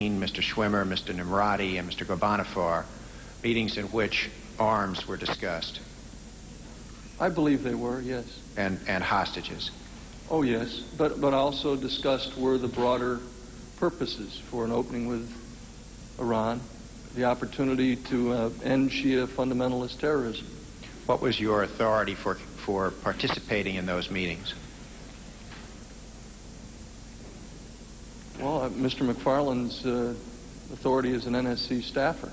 Mr. Schwimmer, Mr. Nimrati, and Mr. Ghorbanifar, meetings in which arms were discussed. I believe they were, yes. And hostages. Oh, yes, but also discussed were the broader purposes for an opening with Iran, the opportunity to end Shia fundamentalist terrorism. What was your authority for participating in those meetings? Well, Mr. McFarland's authority as an NSC staffer.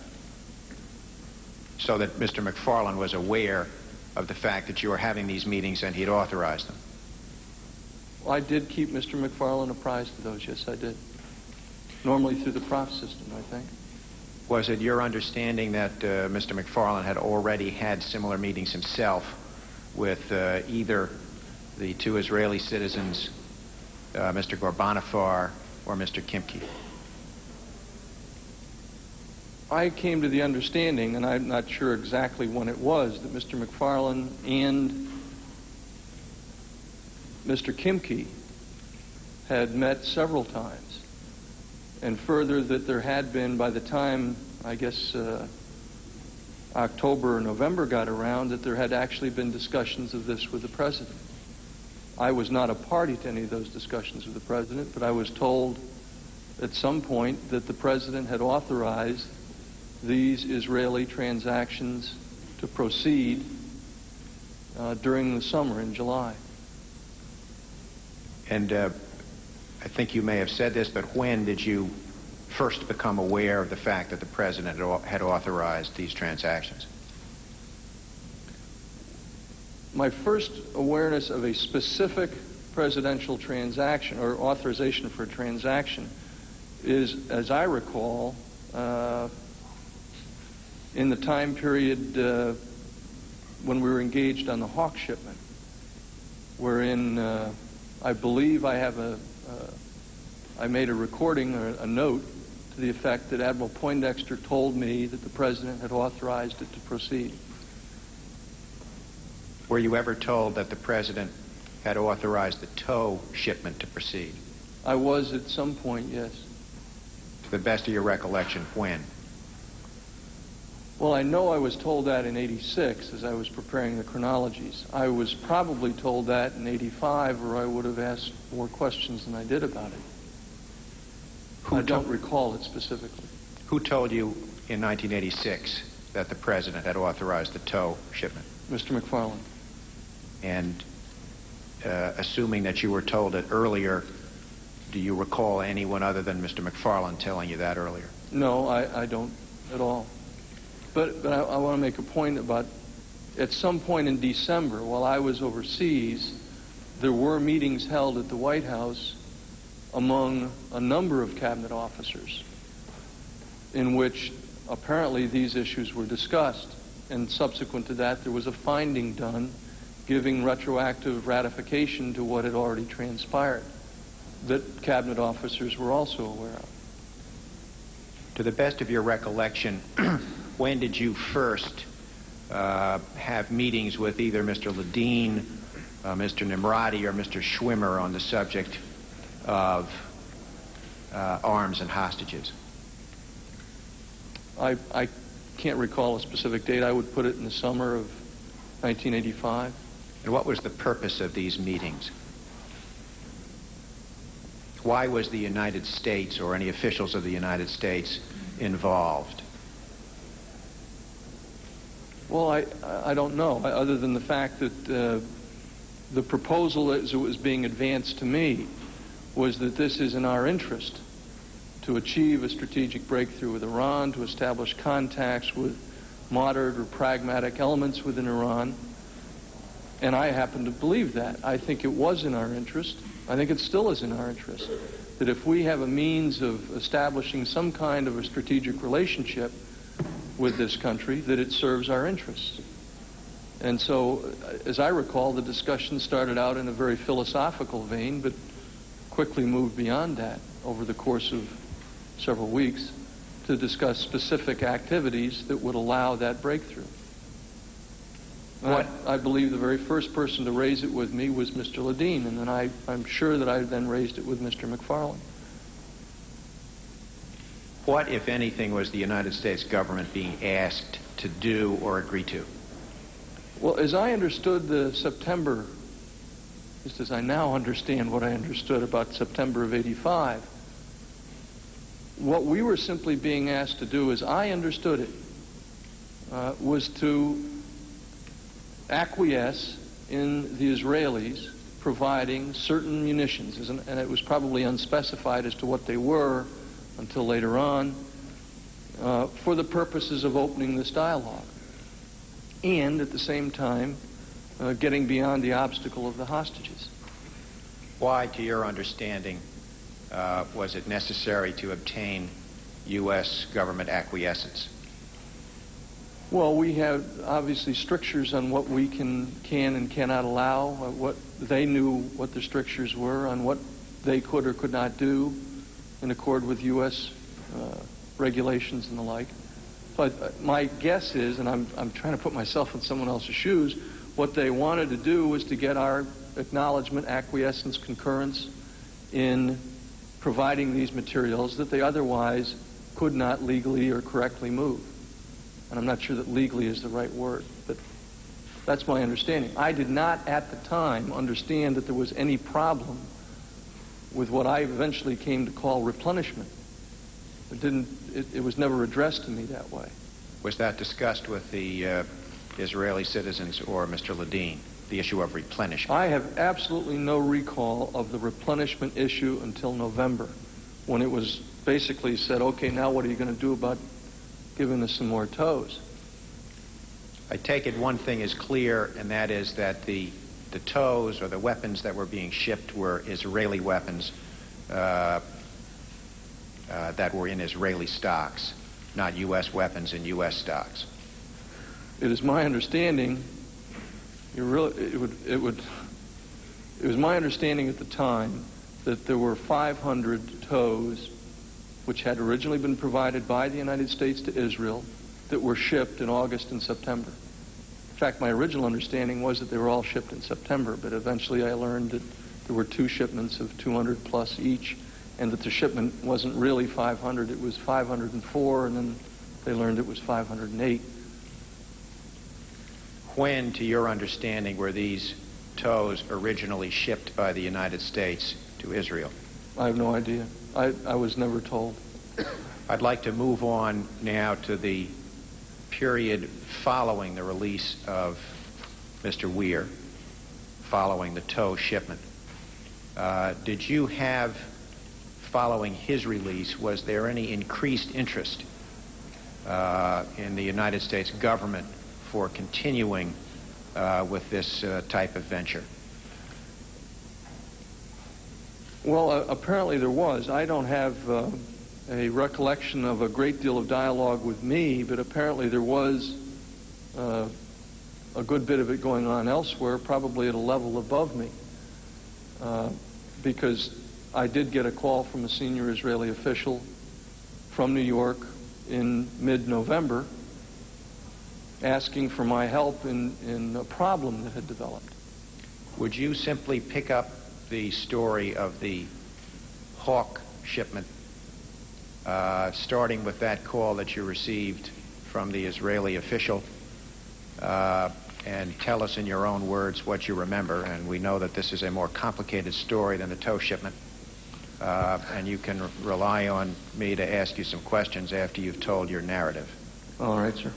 So that Mr. McFarland was aware of the fact that you were having these meetings and he had authorized them? Well, I did keep Mr. McFarland apprised of those, yes, I did. Normally through the prof system, I think. Was it your understanding that Mr. McFarland had already had similar meetings himself with either the two Israeli citizens, Mr. Ghorbanifar or Mr. Kimke? I came to the understanding, and I'm not sure exactly when it was, that Mr. McFarland and Mr. Kimke had met several times, and further that there had been, by the time, I guess, October or November got around, that there had actually been discussions of this with the President. I was not a party to any of those discussions with the President, but I was told at some point that the President had authorized these Israeli transactions to proceed during the summer in July. And I think you may have said this, but when did you first become aware of the fact that the President had authorized these transactions? My first awareness of a specific presidential transaction or authorization for a transaction is, as I recall, in the time period when we were engaged on the Hawk shipment, wherein I believe I made a recording or a note to the effect that Admiral Poindexter told me that the President had authorized it to proceed. Were you ever told that the President had authorized the tow shipment to proceed? I was at some point, yes. To the best of your recollection, when? Well, I know I was told that in '86 as I was preparing the chronologies. I was probably told that in '85, or I would have asked more questions than I did about it. I don't recall it specifically. Who told you in 1986 that the President had authorized the tow shipment? Mr. McFarland. And assuming that you were told it earlier, do you recall anyone other than Mr. McFarland telling you that earlier? No, I don't at all. But I want to make a point about, at some point in December, while I was overseas, there were meetings held at the White House among a number of cabinet officers in which apparently these issues were discussed. And subsequent to that, there was a finding done giving retroactive ratification to what had already transpired that cabinet officers were also aware of. To the best of your recollection, when did you first have meetings with either Mr. Ledeen, Mr. Nimrati, or Mr. Schwimmer on the subject of arms and hostages? I can't recall a specific date. I would put it in the summer of 1985. And what was the purpose of these meetings? Why was the United States or any officials of the United States involved? Well, I don't know, other than the fact that the proposal as it was being advanced to me was that this is in our interest to achieve a strategic breakthrough with Iran, to establish contacts with moderate or pragmatic elements within Iran. And I happen to believe that. I think it was in our interest. I think it still is in our interest that if we have a means of establishing some kind of a strategic relationship with this country, that it serves our interests. And so, as I recall, the discussion started out in a very philosophical vein, but quickly moved beyond that over the course of several weeks to discuss specific activities that would allow that breakthrough. I believe the very first person to raise it with me was Mr. Ledeen, and then I'm sure that I then raised it with Mr. McFarland. What, if anything, was the United States government being asked to do or agree to? Well, as I understood the September, just as I now understand what I understood about September of '85, what we were simply being asked to do, as I understood it, was to acquiesce in the Israelis providing certain munitions, and it was probably unspecified as to what they were until later on, for the purposes of opening this dialogue, and at the same time getting beyond the obstacle of the hostages. Why, to your understanding, was it necessary to obtain U.S. government acquiescence? Well, we have obviously strictures on what we can and cannot allow, what they knew what the strictures were on what they could or could not do in accord with U.S. regulations and the like. But my guess is, and I'm trying to put myself in someone else's shoes, what they wanted to do was to get our acknowledgement, acquiescence, concurrence in providing these materials that they otherwise could not legally or correctly move. And I'm not sure that legally is the right word, but that's my understanding. I did not at the time understand that there was any problem with what I eventually came to call replenishment. It was never addressed to me that way. Was that discussed with the Israeli citizens or Mr. Ledeen, the issue of replenishment? I have absolutely no recall of the replenishment issue until November, when it was basically said, okay, now what are you going to do about giving us some more tows? I take it one thing is clear, and that is that the tows or the weapons that were being shipped were Israeli weapons that were in Israeli stocks, not U.S. weapons in U.S. stocks. It is my understanding, it was my understanding at the time that there were 500 tows which had originally been provided by the United States to Israel that were shipped in August and September. In fact, my original understanding was that they were all shipped in September, but eventually I learned that there were 2 shipments of 200 plus each, and that the shipment wasn't really 500, it was 504, and then they learned it was 508. When, to your understanding, were these tows originally shipped by the United States to Israel? I have no idea. I was never told. I'd like to move on now to the period following the release of Mr. Weir, following the tow shipment. Did you have, following his release, was there any increased interest in the United States government for continuing with this type of venture? Well, apparently there was. I don't have a recollection of a great deal of dialogue with me, but apparently there was a good bit of it going on elsewhere, probably at a level above me, because I did get a call from a senior Israeli official from New York in mid-November asking for my help in a problem that had developed. Would you simply pick up the story of the Hawk shipment, starting with that call that you received from the Israeli official, and tell us in your own words what you remember? And we know that this is a more complicated story than the tow shipment, and you can rely on me to ask you some questions after you've told your narrative. All right, sir.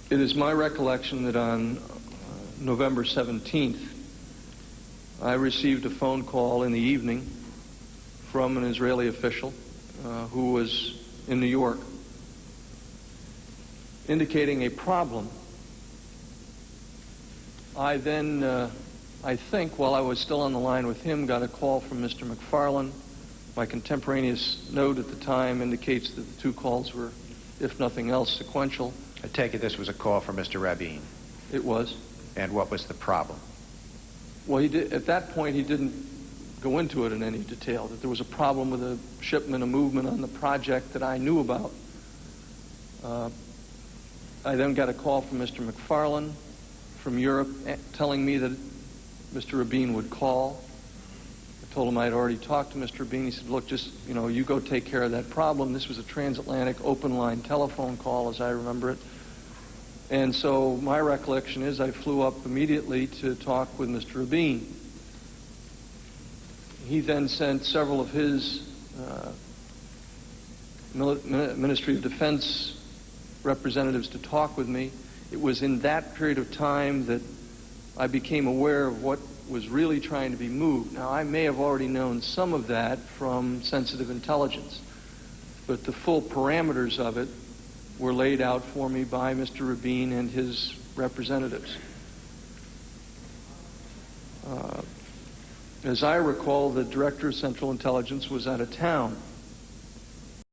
It is my recollection that on November 17th, I received a phone call in the evening from an Israeli official who was in New York, indicating a problem. I then, I think, while I was still on the line with him, got a call from Mr. McFarlane. My contemporaneous note at the time indicates that the 2 calls were, if nothing else, sequential. I take it this was a call from Mr. Rabin. It was. And what was the problem? Well, at that point, he didn't go into it in any detail, that there was a problem with a shipment, a movement on the project that I knew about. I then got a call from Mr. McFarlane from Europe telling me that Mr. Rabin would call. told him I had already talked to Mr. Rabin. He said, look, just, you go take care of that problem. This was a transatlantic open line telephone call, as I remember it. And so my recollection is I flew up immediately to talk with Mr. Rabin. He then sent several of his Ministry of Defense representatives to talk with me. It was in that period of time that I became aware of what was really trying to be moved. Now, I may have already known some of that from sensitive intelligence, but the full parameters of it were laid out for me by Mr. Rabin and his representatives. As I recall, the Director of Central Intelligence was out of town.